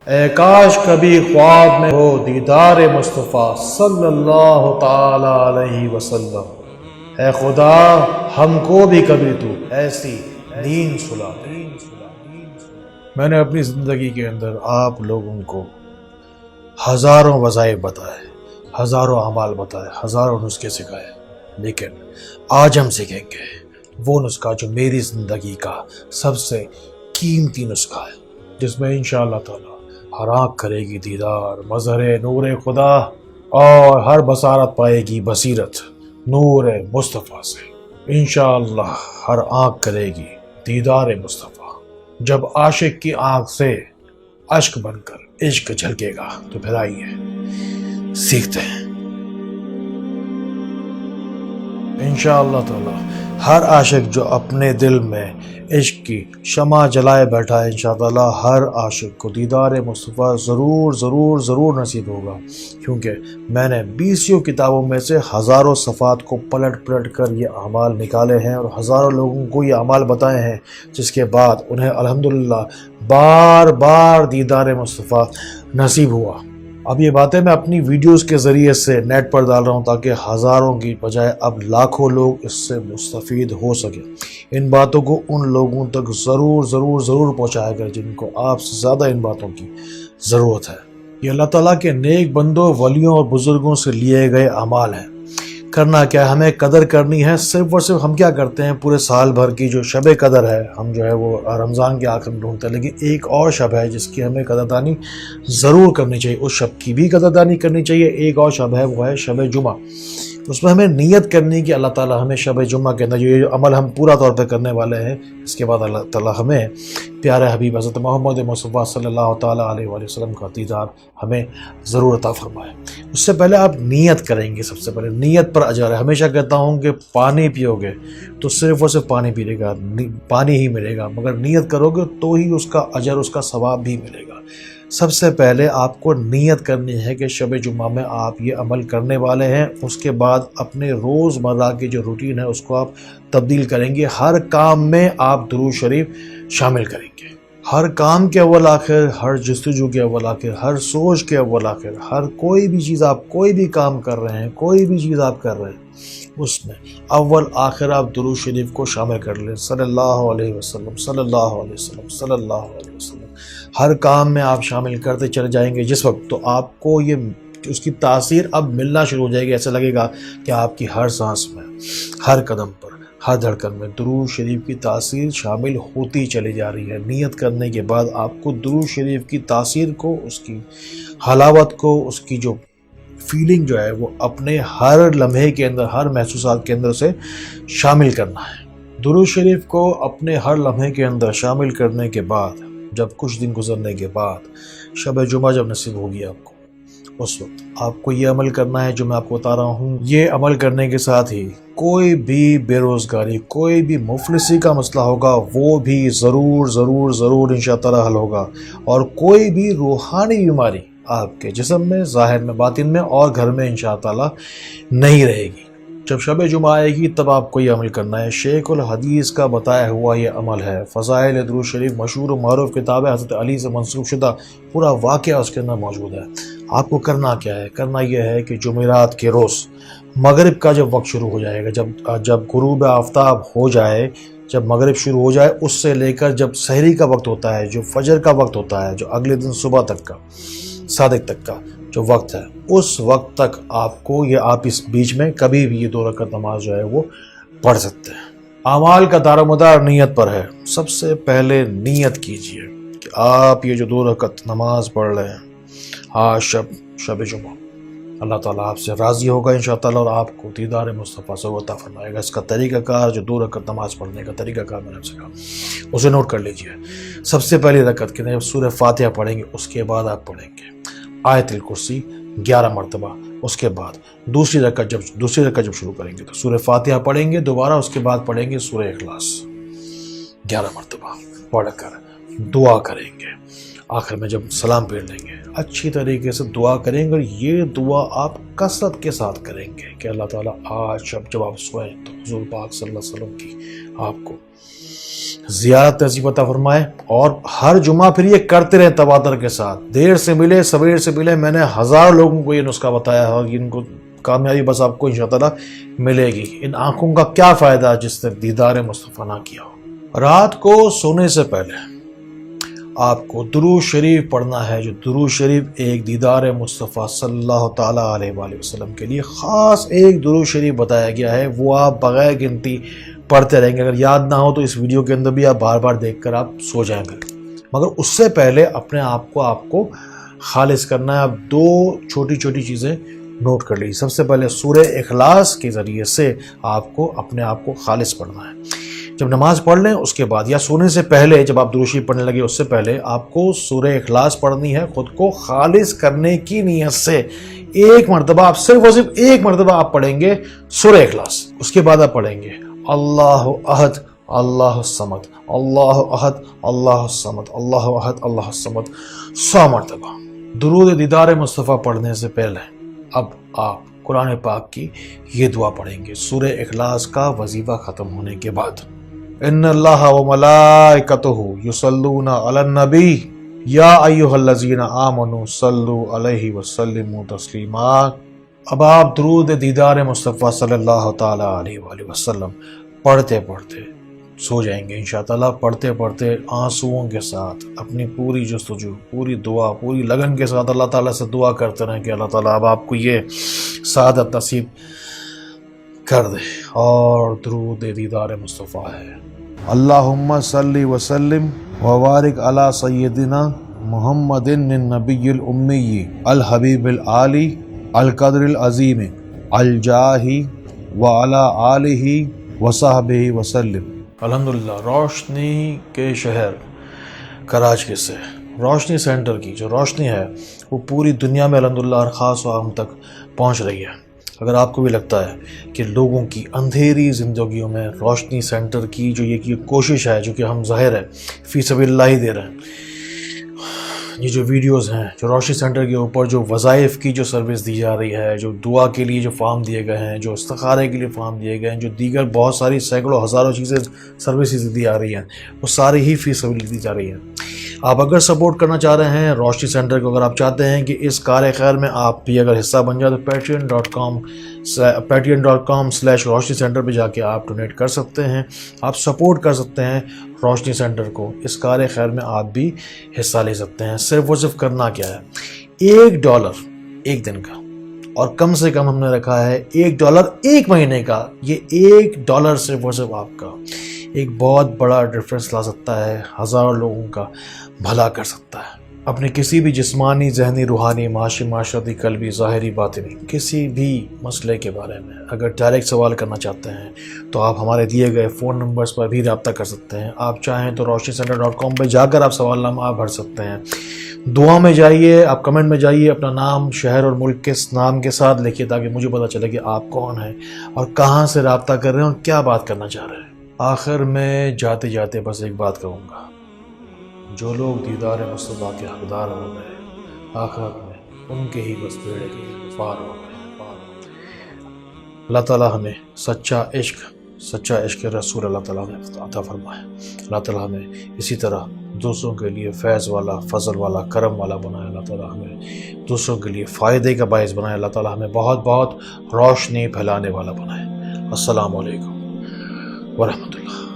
اے کاش کبھی خواب میں ہو دیدار مصطفیٰ صلی اللہ تعالی علیہ وسلم۔ اے خدا ہم کو بھی کبھی تو ایسی نیند سلا دے۔ میں نے اپنی زندگی کے اندر آپ لوگوں کو ہزاروں وظائف بتائے، ہزاروں اعمال بتائے، ہزاروں نسخے سکھائے، لیکن آج ہم سیکھیں گے وہ نسخہ جو میری زندگی کا سب سے قیمتی نسخہ ہے، جس میں انشاءاللہ تعالی ہر آنکھ کرے گی دیدار مظہر نور خدا، اور ہر بصارت پائے گی بصیرت نور مصطفیٰ سے۔ انشاءاللہ ہر آنکھ کرے گی دیدار مصطفیٰ۔ جب عاشق کی آنکھ سے اشک بن کر عشق جھلکے گا تو پھر آئیے سیکھتے ہیں انشاءاللہ تعالی۔ ہر عاشق جو اپنے دل میں عشق کی شمع جلائے بیٹھا ہے، انشاءاللہ ہر عاشق کو دیدار مصطفیٰ ضرور ضرور ضرور نصیب ہوگا، کیونکہ میں نے 20 کتابوں میں سے ہزاروں صفحات کو پلٹ پلٹ کر یہ اعمال نکالے ہیں اور ہزاروں لوگوں کو یہ اعمال بتائے ہیں، جس کے بعد انہیں الحمدللہ بار بار دیدار مصطفیٰ نصیب ہوا۔ اب یہ باتیں میں اپنی ویڈیوز کے ذریعے سے نیٹ پر ڈال رہا ہوں تاکہ ہزاروں کی بجائے اب لاکھوں لوگ اس سے مستفید ہو سکیں۔ ان باتوں کو ان لوگوں تک ضرور ضرور ضرور پہنچایا گیا جن کو آپ سے زیادہ ان باتوں کی ضرورت ہے۔ یہ اللہ تعالیٰ کے نیک بندوں، ولیوں اور بزرگوں سے لیے گئے اعمال ہیں۔ کرنا کیا ہے، ہمیں قدر کرنی ہے۔ صرف اور صرف ہم کیا کرتے ہیں، پورے سال بھر کی جو شب قدر ہے ہم جو ہے وہ رمضان کے آخر میں ڈھونڈتے ہیں، لیکن ایک اور شب ہے جس کی ہمیں قدردانی ضرور کرنی چاہیے، اس شب کی بھی قدردانی کرنی چاہیے۔ ایک اور شب ہے، وہ ہے شب جمعہ۔ اس میں ہمیں نیت کرنی کہ اللہ تعالیٰ ہمیں شب جمعہ کے اندر یہ عمل ہم پورا طور پہ کرنے والے ہیں، اس کے بعد اللہ تعالیٰ ہمیں پیارے حبیب حضرت محمد مصطفیٰ صلی اللہ تعالیٰ علیہ وآلہ وسلم کا دیدار ہمیں ضرور عطا فرمائے۔ اس سے پہلے آپ نیت کریں گے، سب سے پہلے نیت پر اجر ہے۔ ہمیشہ کہتا ہوں کہ پانی پیو گے تو صرف اور صرف پانی پیے گا، پانی ہی ملے گا، مگر نیت کرو گے تو ہی اس کا اجر، اس کا ثواب بھی ملے گا۔ سب سے پہلے آپ کو نیت کرنی ہے کہ شب جمعہ میں آپ یہ عمل کرنے والے ہیں۔ اس کے بعد اپنے روز مرہ کی جو روٹین ہے اس کو آپ تبدیل کریں گے۔ ہر کام میں آپ درود شریف شامل کریں گے، ہر کام کے اول آخر، ہر جستجو کے اول آخر، ہر سوچ کے اول آخر، ہر کوئی بھی چیز آپ کوئی بھی کام کر رہے ہیں، کوئی بھی چیز آپ کر رہے ہیں، اس میں اول آخر آپ درود شریف کو شامل کر لیں، صلی اللہ علیہ وسلم، صلی اللہ علیہ وسلم، صلی اللہ علیہ وسلم۔ ہر کام میں آپ شامل کرتے چلے جائیں گے جس وقت، تو آپ کو یہ اس کی تاثیر اب ملنا شروع ہو جائے گی۔ ایسا لگے گا کہ آپ کی ہر سانس میں، ہر قدم پر، ہر دھڑکن میں درود شریف کی تاثیر شامل ہوتی چلی جا رہی ہے۔ نیت کرنے کے بعد آپ کو درود شریف کی تاثیر کو، اس کی حلاوت کو، اس کی جو فیلنگ جو ہے وہ اپنے ہر لمحے کے اندر، ہر محسوسات کے اندر سے شامل کرنا ہے۔ درود شریف کو اپنے ہر لمحے کے اندر شامل کرنے کے بعد، جب کچھ دن گزرنے کے بعد شب جمعہ جب نصیب ہوگی آپ کو، اس وقت آپ کو یہ عمل کرنا ہے جو میں آپ کو بتا رہا ہوں۔ یہ عمل کرنے کے ساتھ ہی کوئی بھی بے روزگاری، کوئی بھی مفلسی کا مسئلہ ہوگا وہ بھی ضرور ضرور ضرور انشاءاللہ حل ہوگا، اور کوئی بھی روحانی بیماری آپ کے جسم میں، ظاہر میں، باطن میں اور گھر میں انشاءاللہ نہیں رہے گی۔ جب شب جمعہ آئے گی تب آپ کو یہ عمل کرنا ہے۔ شیخ الحدیث کا بتایا ہوا یہ عمل ہے۔ فضائل درود شریف مشہور و معروف کتاب ہے، حضرت علی سے منسوب شدہ پورا واقعہ اس کے اندر موجود ہے۔ آپ کو کرنا کیا ہے؟ کرنا یہ ہے کہ جمعرات کے روز مغرب کا جب وقت شروع ہو جائے گا، جب غروب آفتاب ہو جائے، جب مغرب شروع ہو جائے، اس سے لے کر جب سحری کا وقت ہوتا ہے، جو فجر کا وقت ہوتا ہے، جو اگلے دن صبح تک کا، صادق تک کا جو وقت ہے، اس وقت تک آپ کو آپ اس بیچ میں کبھی بھی یہ 2 رکعت نماز جو ہے وہ پڑھ سکتے ہیں۔ اعمال کا دار و مدار نیت پر ہے۔ سب سے پہلے نیت کیجئے کہ آپ یہ جو 2 رکعت نماز پڑھ رہے ہیں آج شب جمعہ، اللہ تعالیٰ آپ سے راضی ہوگا انشاءاللہ، اور آپ کو دیدار مصطفیٰ سے عطا فرمائے گا۔ اس کا طریقہ کار، جو 2 رکعت نماز پڑھنے کا طریقہ کار میں نے آپ سے کہا، اسے نوٹ کر لیجئے۔ سب سے پہلی رکعت کے اندر سورہ فاتحہ پڑھیں گے، اس کے بعد آپ پڑھیں گے آیت الکرسی 11 مرتبہ۔ اس کے بعد دوسری رکعت جب شروع کریں گے تو سورہ فاتحہ پڑھیں گے دوبارہ، اس کے بعد پڑھیں گے سورہ اخلاص 11 مرتبہ پڑھ کر دعا کریں گے۔ آخر میں جب سلام پھیر لیں گے اچھی طریقے سے دعا کریں گے، اور یہ دعا آپ کثرت کے ساتھ کریں گے کہ اللہ تعالیٰ آج جب آپ سوئیں تو حضور پاک صلی اللہ علیہ وسلم کی آپ کو زیارت نصیب عطا فرمائے، اور ہر جمعہ پھر یہ کرتے رہیں تبادر کے ساتھ، دیر سے ملے سویر سے ملے۔ میں نے ہزار لوگوں کو یہ نسخہ بتایا ہے، ان کو کامیابی بس آپ کو انشاءاللہ ملے گی۔ ان آنکھوں کا کیا فائدہ جس نے دیدار مصطفیٰ نہ کیا ہو۔ رات کو سونے سے پہلے آپ کو درود شریف پڑھنا ہے، جو درود شریف ایک دیدار مصطفیٰ صلی اللہ تعالیٰ علیہ وآلہ وسلم کے لیے خاص ایک درود شریف بتایا گیا ہے، وہ آپ بغیر گنتی پڑھتے رہیں گے۔ اگر یاد نہ ہو تو اس ویڈیو کے اندر بھی آپ بار بار دیکھ کر آپ سو جائیں گے، مگر اس سے پہلے اپنے آپ کو خالص کرنا ہے۔ آپ دو چھوٹی چھوٹی چیزیں نوٹ کر لیجیے۔ سب سے پہلے سورہ اخلاص کے ذریعے سے آپ کو اپنے آپ کو خالص پڑھنا ہے۔ جب نماز پڑھ لیں اس کے بعد یا سونے سے پہلے جب آپ درود شریف پڑھنے لگے اس سے پہلے آپ کو سورہ اخلاص پڑھنی ہے، خود کو خالص کرنے کی نیت سے۔ ایک مرتبہ آپ صرف اور صرف ایک مرتبہ آپ پڑھیں گے سورہ اخلاص، اس کے بعد آپ پڑھیں گے اللہ احد اللہ الصمد اللہ احد اللہ الصمد اللہ احد اللہ الصمد 100 مرتبہ۔ درود دیدار مصطفیٰ پڑھنے سے پہلے اب آپ قرآن پاک کی یہ دعا پڑھیں گے سورہ اخلاص کا وظیفہ ختم ہونے کے بعد۔ ان اللہ و ملائکتہ یصلون علی النبی یا ایھا الذین آمنوا صلوا علیہ وسلموا تسلیما۔ اب آپ درود دیدار مصطفیٰ صلی اللہ تعالیٰ علیہ وآلہ وسلم پڑھتے پڑھتے سو جائیں گے انشاءاللہ۔ پڑھتے پڑھتے آنسوؤں کے ساتھ اپنی پوری جستجو، پوری دعا، پوری لگن کے ساتھ اللہ تعالیٰ سے دعا کرتے رہیں کہ اللہ تعالیٰ اب آپ کو یہ سعادت نصیب کر دے۔ اور درود دیدار مصطفیٰ ہے اللہم صلی وسلم وبارک علی سیدنا محمد النبی الامی الحبیب العالی القدر العظیم الجاہ وعلی آلہ وصحبہ وسلم۔ الحمدللہ روشنی کے شہر کراچی سے روشنی سینٹر کی جو روشنی ہے وہ پوری دنیا میں الحمدللہ اور خاص عوام تک پہنچ رہی ہے۔ اگر آپ کو بھی لگتا ہے کہ لوگوں کی اندھیری زندگیوں میں روشنی سینٹر کی جو یہ کوشش ہے، جو کہ ہم ظاہر ہے فی سبیل اللہ ہی دے رہے ہیں، یہ جو ویڈیوز ہیں جو روشنی سینٹر کے اوپر جو وظائف کی جو سروس دی جا رہی ہے، جو دعا کے لیے جو فارم دیے گئے ہیں، جو استخارے کے لیے فارم دیے گئے ہیں، جو دیگر بہت ساری سینکڑوں ہزاروں چیزیں سروسز دی آ رہی ہیں، وہ ساری ہی فی سبیل دی جا رہی ہیں۔ آپ اگر سپورٹ کرنا چاہ رہے ہیں روشنی سینٹر کو، اگر آپ چاہتے ہیں کہ اس کار خیر میں آپ بھی اگر حصہ بن جائے تو patreon.com/روشنی سینٹر پہ جا کے آپ ڈونیٹ کر سکتے ہیں، آپ سپورٹ کر سکتے ہیں روشنی سینٹر کو۔ اس کار خیر میں آپ بھی حصہ لے سکتے ہیں۔ صرف و صرف کرنا کیا ہے، $1 ایک دن کا، اور کم سے کم ہم نے رکھا ہے $1 ایک مہینے کا۔ یہ $1 صرف اور صرف آپ کا ایک بہت بڑا ڈفرینس لا سکتا ہے، ہزاروں لوگوں کا بھلا کر سکتا ہے۔ اپنے کسی بھی جسمانی، ذہنی، روحانی، معاشی، معاشرتی، قلبی، ظاہری، باطنی کسی بھی مسئلے کے بارے میں اگر ڈائریکٹ سوال کرنا چاہتے ہیں تو آپ ہمارے دیے گئے فون نمبرز پر بھی رابطہ کر سکتے ہیں۔ آپ چاہیں تو roshnicenter.com پہ جا کر آپ سوال نامہ آپ بھر سکتے ہیں۔ دعا میں جائیے، آپ کمنٹ میں جائیے، اپنا نام، شہر اور ملک کے نام کے ساتھ لکھیے تاکہ مجھے پتہ چلے کہ آپ کون ہیں اور کہاں سے رابطہ کر رہے ہیں اور کیا بات کرنا چاہ رہے ہیں۔ آخر میں جاتے جاتے بس ایک بات کہوں گا، جو لوگ دیدار مصطفیٰ کے حقدار ہو گئے آخرت میں ان کے ہی بس بیڑے کے پار ہو گئے۔ اللہ تعالیٰ ہمیں سچا عشق رسول اللہ تعالیٰ نے عطا فرمائے۔ اللہ تعالیٰ ہمیں اسی طرح دوسروں کے لیے فیض والا، فضل والا، کرم والا بنائے۔ اللہ تعالیٰ ہمیں دوسروں کے لیے فائدے کا باعث بنائے۔ اللہ تعالیٰ ہمیں بہت بہت روشنی پھیلانے والا بنائے۔ السلام علیکم ورحمۃ اللہ۔